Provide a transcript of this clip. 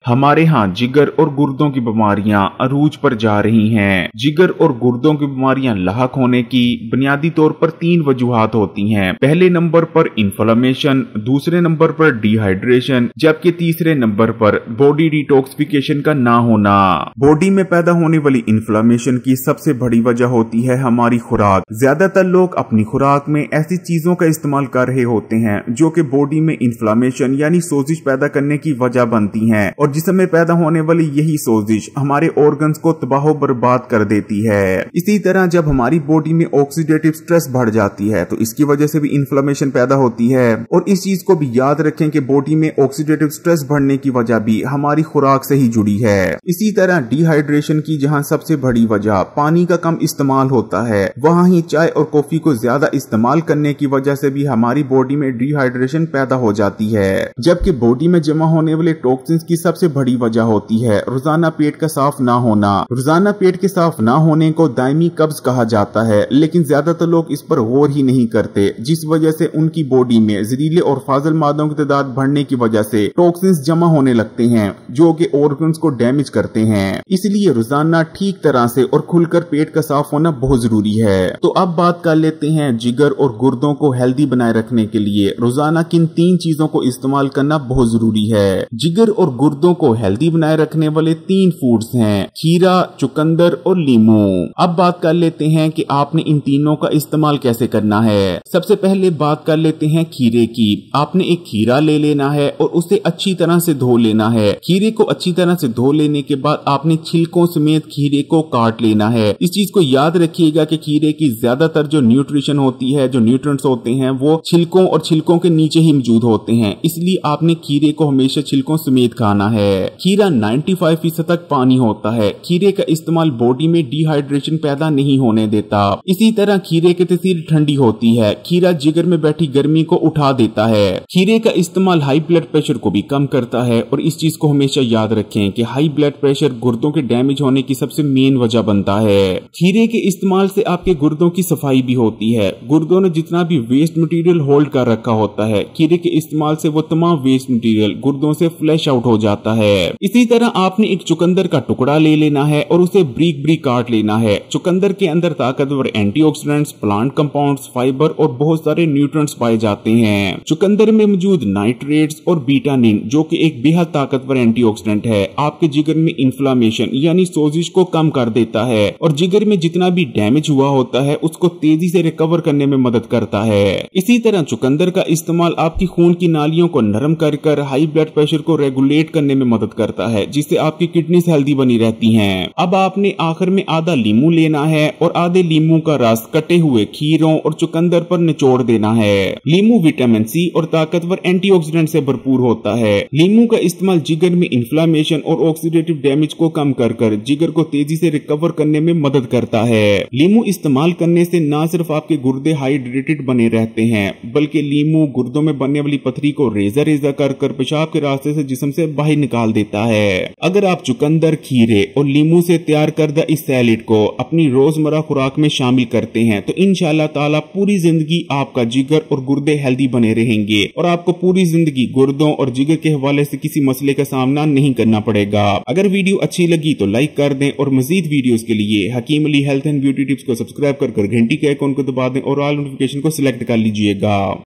हमारे यहाँ जिगर और गुर्दों की बीमारियां अरूज पर जा रही हैं। जिगर और गुर्दों की बीमारियां लाक होने की बुनियादी तौर पर 3 वजूहात होती हैं। पहले नंबर पर इन्फ्लेमेशन, दूसरे नंबर पर डिहाइड्रेशन, जबकि तीसरे नंबर पर बॉडी डिटॉक्सिफिकेशन का ना होना। बॉडी में पैदा होने वाली इन्फ्लेमेशन की सबसे बड़ी वजह होती है हमारी खुराक। ज्यादातर लोग अपनी खुराक में ऐसी चीजों का इस्तेमाल कर रहे होते हैं जो कि बॉडी में इन्फ्लेमेशन यानी सोजिश पैदा करने की वजह बनती हैं और जिसमें पैदा होने वाली यही सोजिश हमारे ऑर्गन्स को तबाह बर्बाद कर देती है। इसी तरह जब हमारी बॉडी में ऑक्सीडेटिव स्ट्रेस बढ़ जाती है तो इसकी वजह से भी इन्फ्लेमेशन पैदा होती है। और इस चीज को भी याद रखें कि बॉडी में ऑक्सीडेटिव स्ट्रेस बढ़ने की वजह भी हमारी खुराक से ही जुड़ी है। इसी तरह डिहाइड्रेशन की जहां सबसे बड़ी वजह पानी का कम इस्तेमाल होता है, वहां ही चाय और कॉफी को ज्यादा इस्तेमाल करने की वजह से भी हमारी बॉडी में डिहाइड्रेशन पैदा हो जाती है। जबकि बॉडी में जमा होने वाले टॉक्सिन्स की सबसे बड़ी वजह होती है रोजाना पेट का साफ ना होना। रोजाना पेट के साफ ना होने को दायमी कब्ज कहा जाता है, लेकिन ज्यादातर लोग इस पर गौर ही नहीं करते, जिस वजह से उनकी बॉडी में जहरीले और फाजिल मादों की तादाद बढ़ने की वजह से टॉक्सिन्स जमा होने लगते हैं जो कि ऑर्गन्स को डैमेज करते हैं। इसलिए रोजाना ठीक तरह से और खुलकर पेट का साफ होना बहुत जरूरी है। तो अब बात कर लेते हैं जिगर और गुर्दों को हेल्दी बनाए रखने के लिए रोजाना किन 3 चीजों को इस्तेमाल करना बहुत जरूरी है। जिगर और गुर्दों को हेल्दी बनाए रखने वाले 3 फूड्स हैं, खीरा, चुकंदर और लीमू। अब बात कर लेते हैं कि आपने इन तीनों का इस्तेमाल कैसे करना है। सबसे पहले बात कर लेते हैं खीरे की। आपने एक खीरा ले लेना है और उसे अच्छी तरह से धो लेना है। खीरे को अच्छी तरह से धो लेने के बाद आपने छिलकों समेत खीरे को काट लेना है। इस चीज को याद रखिएगा कि खीरे की ज्यादातर जो न्यूट्रिशन होती है, जो न्यूट्रिएंट्स होते हैं, वो छिलकों और छिलकों के नीचे ही मौजूद होते हैं। इसलिए आपने खीरे को हमेशा छिलकों समेत खाना है। खीरा 95% तक पानी होता है। खीरे का इस्तेमाल बॉडी में डिहाइड्रेशन पैदा नहीं होने देता। इसी तरह खीरे की तसीर ठंडी होती है। खीरा जिगर में बैठी गर्मी को उठा देता है। खीरे का इस्तेमाल हाई ब्लड प्रेशर को भी कम करता है और इस चीज को हमेशा याद रखें कि हाई ब्लड प्रेशर गुर्दों के डैमेज होने की सबसे मेन वजह बनता है। खीरे के इस्तेमाल से आपके गुर्दों की सफाई भी होती है। गुर्दों ने जितना भी वेस्ट मटेरियल होल्ड कर रखा होता है, खीरे के इस्तेमाल से वो तमाम वेस्ट मटेरियल गुर्दों से फ्लैश आउट हो जाता है। इसी तरह आपने एक चुकंदर का टुकड़ा ले लेना है और उसे ब्रीक ब्रीक काट लेना है। चुकंदर के अंदर ताकतवर एंटीऑक्सीडेंट्स, प्लांट कंपाउंड्स, फाइबर और बहुत सारे न्यूट्रिएंट्स पाए जाते हैं। चुकंदर में मौजूद नाइट्रेट्स और बीटानिन जो कि एक बेहद ताकतवर एंटीऑक्सीडेंट है, आपके जिगर में इन्फ्लेमेशन यानी सोजिश को कम कर देता है और जिगर में जितना भी डैमेज हुआ होता है उसको तेजी से रिकवर करने में मदद करता है। इसी तरह चुकंदर का इस्तेमाल आपकी खून की नालियों को नरम कर हाई ब्लड प्रेशर को रेगुलेट करने में मदद करता है, जिससे आपकी किडनीज हेल्दी बनी रहती हैं। अब आपने आखिर में आधा लीमू लेना है और आधे लीमू का रस कटे हुए खीरों और चुकंदर पर निचोड़ देना है। लीमू विटामिन सी और ताकतवर एंटीऑक्सीडेंट से भरपूर होता है। लीमू का इस्तेमाल जिगर में इन्फ्लेमेशन और ऑक्सीडेटिव डैमेज को कम कर जिगर को तेजी से रिकवर करने में मदद करता है। लीमू इस्तेमाल करने से न सिर्फ आपके गुर्दे हाइड्रेटेड बने रहते हैं, बल्कि लीमू गुर्दों में बनने वाली पथरी को रेजा रेजा कर पेशाब के रास्ते से जिस्म से बाहर निकाल देता है। अगर आप चुकंदर, खीरे और लीमू से तैयार करदा इस सैलेड को अपनी रोजमर्रा खुराक में शामिल करते हैं तो इंशाल्लाह ताला पूरी जिंदगी आपका जिगर और गुर्दे हेल्दी बने रहेंगे और आपको पूरी जिंदगी गुर्दों और जिगर के हवाले से किसी मसले का सामना नहीं करना पड़ेगा। अगर वीडियो अच्छी लगी तो लाइक कर दें और मजीद वीडियोस के लिए Hakim Ali health and beauty tips को सब्सक्राइब कर घंटी के आइकॉन को दबा दें और ऑल नोटिफिकेशन को सिलेक्ट कर लीजिएगा।